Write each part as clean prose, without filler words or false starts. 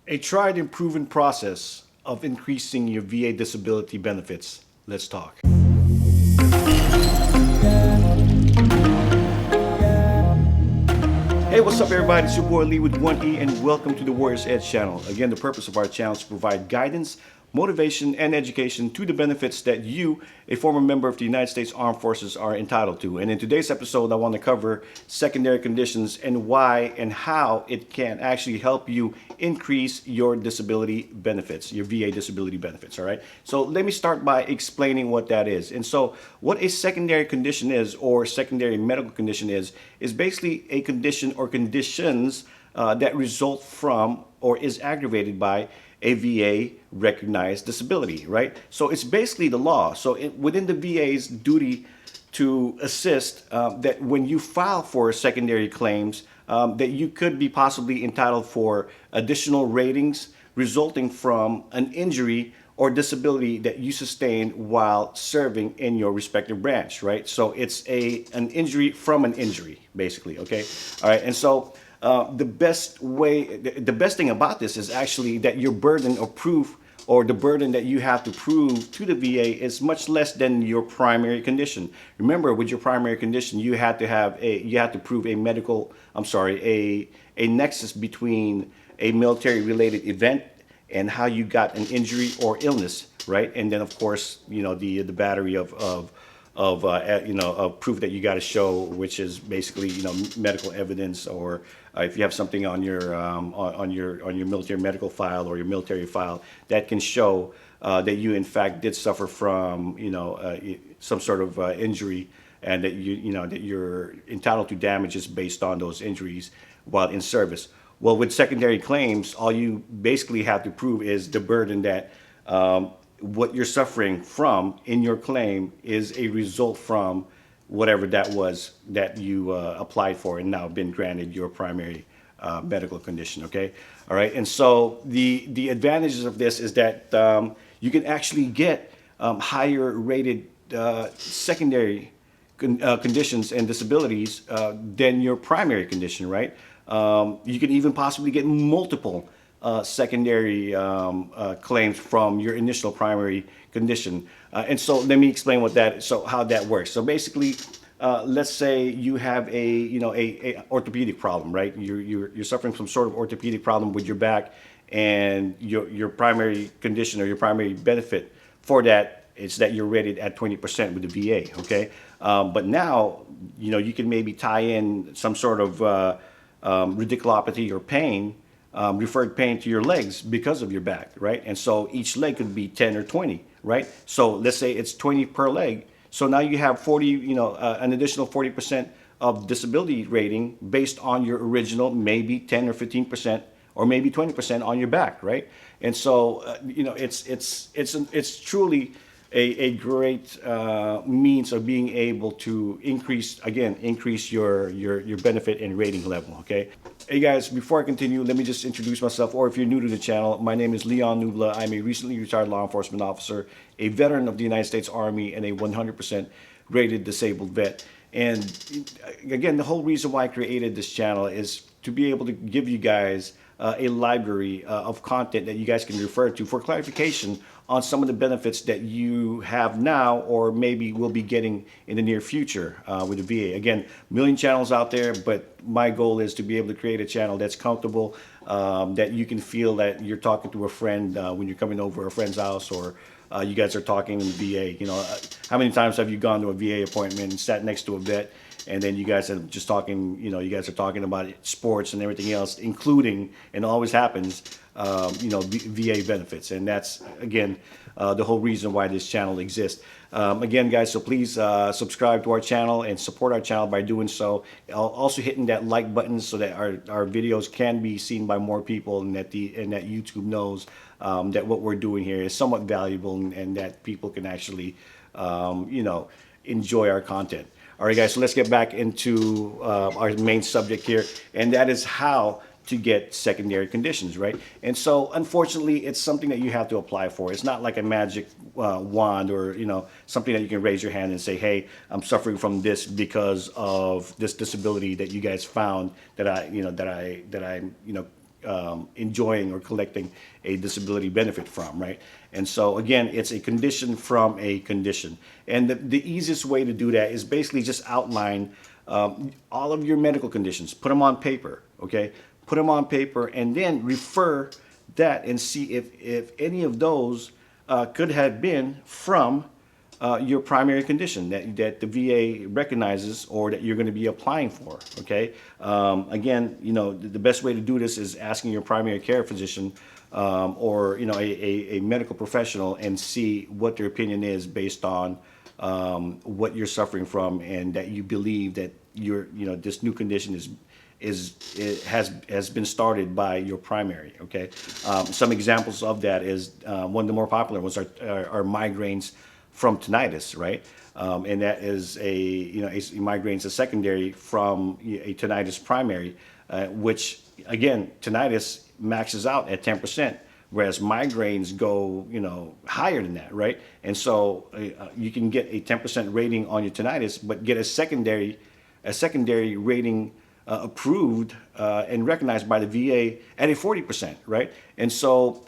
A tried and proven process of increasing your VA disability benefits. Let's talk. Hey, what's up, everybody? It's your boy Lee with 1E, and welcome to the Warriors Edge channel. Again, the purpose of our channel is to provide guidance, motivation, and education to the benefits that you, a former member of the United States Armed Forces, are entitled to. And in today's episode, I want to cover secondary conditions and why and how it can actually help you increase your disability benefits, your VA disability benefits, all right? So let me start by explaining what that is. And so what a secondary condition is, or secondary medical condition is basically a condition or conditions that result from or is aggravated by a VA recognized disability, right? So it's basically the law. So within the VA's duty to assist, that when you file for secondary claims, that you could be possibly entitled for additional ratings resulting from an injury or disability that you sustained while serving in your respective branch, right? So it's an injury from an injury, basically, okay? All right, and so the best thing about this is actually that your burden of proof, or the burden that you have to prove to the VA, is much less than your primary condition. Remember, with your primary condition, you had to prove a nexus between a military related event and how you got an injury or illness, right? And then of course, the battery of proof that you got to show, which is basically medical evidence, or if you have something on your military medical file or your military file that can show that you in fact did suffer from some sort of injury, and that that you're entitled to damages based on those injuries while in service. Well, with secondary claims, all you basically have to prove is the burden that what you're suffering from in your claim is a result from whatever that was that you applied for and now been granted your primary medical condition, okay? All right, and so the advantages of this is that you can actually get higher rated secondary conditions and disabilities than your primary condition, right? You can even possibly get multiple secondary claims from your initial primary condition. And so let me explain how that works. So basically, let's say you have a orthopedic problem, right? You're suffering some sort of orthopedic problem with your back, and your primary condition or your primary benefit for that is that you're rated at 20% with the VA, okay? But now, you can maybe tie in some sort of radiculopathy or pain, referred pain to your legs because of your back, right? And so each leg could be 10 or 20, right? So let's say it's 20 per leg. So now you have 40, an additional 40% of disability rating based on your original maybe 10 or 15% or maybe 20% on your back, right? And so it's truly a great means of being able to increase your benefit and rating level, okay? Hey guys, before I continue, let me just introduce myself, or if you're new to the channel, my name is Leon Nubla. I'm a recently retired law enforcement officer, a veteran of the United States Army, and a 100% rated disabled vet. And again, the whole reason why I created this channel is to be able to give you guys a library of content that you guys can refer to for clarification on some of the benefits that you have now or maybe will be getting in the near future with the VA. Again, a million channels out there, but my goal is to be able to create a channel that's comfortable, that you can feel that you're talking to a friend when you're coming over a friend's house, or you guys are talking in the VA. How many times have you gone to a VA appointment and sat next to a vet, and then you guys are just talking, you guys are talking about sports and everything else, including, and it always happens, VA benefits. And that's, again, the whole reason why this channel exists. Again, guys, so please subscribe to our channel and support our channel by doing so. Also hitting that like button so that our videos can be seen by more people, and that YouTube knows that what we're doing here is somewhat valuable, and that people can actually, enjoy our content. All right, guys, so let's get back into our main subject here, and that is how to get secondary conditions, right? And so, unfortunately, it's something that you have to apply for. It's not like a magic wand, or something that you can raise your hand and say, "Hey, I'm suffering from this because of this disability that you guys found that I enjoying or collecting a disability benefit from, right? And so again, it's a condition from a condition. And the easiest way to do that is basically just outline all of your medical conditions, put them on paper, okay? Put them on paper and then refer that and see if any of those could have been from your primary condition that the VA recognizes or that you're going to be applying for, okay? Again, the best way to do this is asking your primary care physician or, a medical professional and see what their opinion is based on what you're suffering from and that you believe that this new condition has been started by your primary, okay? Some examples of that is one of the more popular ones are migraines from tinnitus, right? And that is a migraine is a secondary from a tinnitus primary, which again, tinnitus maxes out at 10%, whereas migraines go, higher than that, right? And so you can get a 10% rating on your tinnitus, but get a secondary rating approved and recognized by the VA at a 40%, right? And so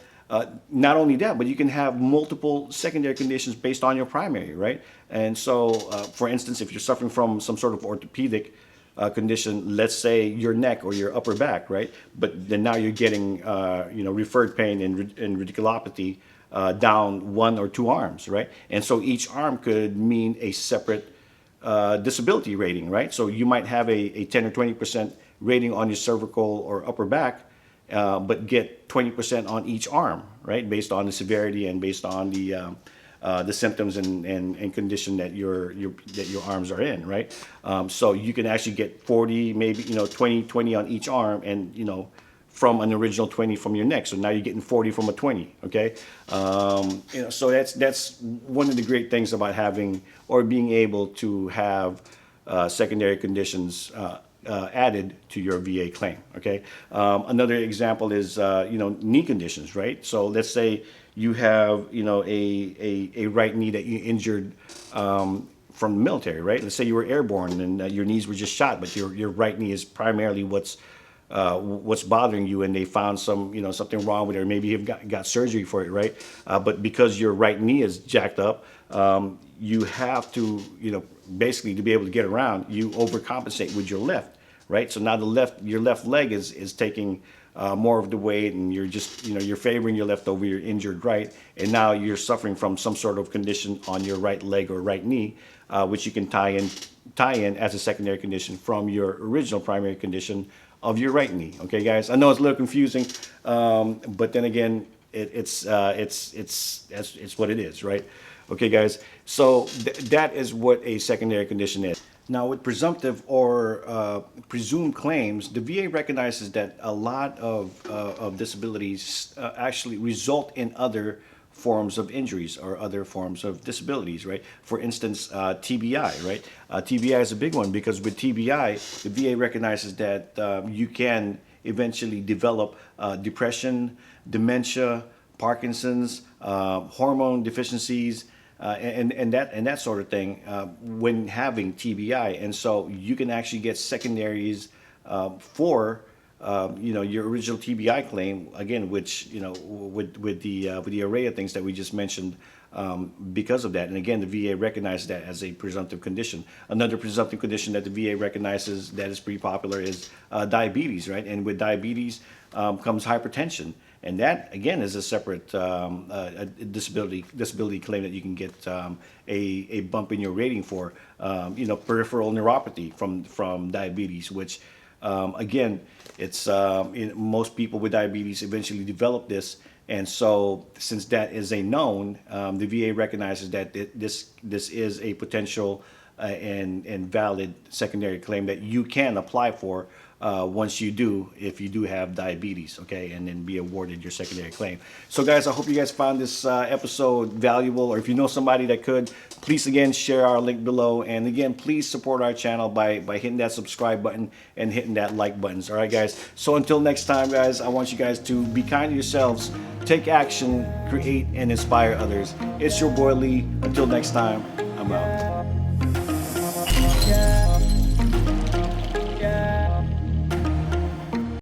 not only that, but you can have multiple secondary conditions based on your primary, right? And so, for instance, if you're suffering from some sort of orthopedic condition, let's say your neck or your upper back, right? But then now you're getting, referred pain and radiculopathy down one or two arms, right? And so each arm could mean a separate disability rating, right? So you might have a 10 or 20% rating on your cervical or upper back, but get 20% on each arm, right? Based on the severity and based on the symptoms and condition that your arms are in, right? So you can actually get 40, maybe 20 on each arm, and from an original 20 from your neck. So now you're getting 40 from a 20, okay? So that's one of the great things about having or being able to have secondary conditions added to your VA claim, okay? Another example is, knee conditions, right? So let's say you have, a right knee that you injured from the military, right? Let's say you were airborne and your knees were just shot, but your right knee is primarily what's bothering you, and they found something wrong with it, or maybe you've got surgery for it, right? But because your right knee is jacked up, you have to, basically to be able to get around, you overcompensate with your left, right? So now your left leg is taking more of the weight, and you're just, you're favoring your left over your injured right, and now you're suffering from some sort of condition on your right leg or right knee, which you can tie in as a secondary condition from your original primary condition of your right knee. Okay, guys, I know it's a little confusing, but then again, it's what it is, right? Okay, guys, so that is what a secondary condition is. Now, with presumptive or presumed claims, the VA recognizes that a lot of disabilities actually result in other forms of injuries or other forms of disabilities, right? For instance, TBI, right? TBI is a big one because with TBI, the VA recognizes that you can eventually develop depression, dementia, Parkinson's, hormone deficiencies, and that sort of thing when having TBI. And so you can actually get secondaries for your original TBI claim, again, which, with the array of things that we just mentioned, because of that. And again, the VA recognizes that as a presumptive condition. Another presumptive condition that the VA recognizes that is pretty popular is diabetes, right? And with diabetes comes hypertension. And that, again, is a separate a disability claim that you can get a bump in your rating for. Peripheral neuropathy from diabetes, which, again, it's most people with diabetes eventually develop this. And so since that is a known, the VA recognizes that this is a potential and valid secondary claim that you can apply for once if you do have diabetes, okay, and then be awarded your secondary claim. So guys, I hope you guys found this episode valuable, or if you know somebody that could, please again share our link below, and again, please support our channel by hitting that subscribe button and hitting that like buttons. All right, guys, so until next time, guys, I want you guys to be kind to yourselves, take action, create, and inspire others. It's your boy Lee. Until next time, I'm out.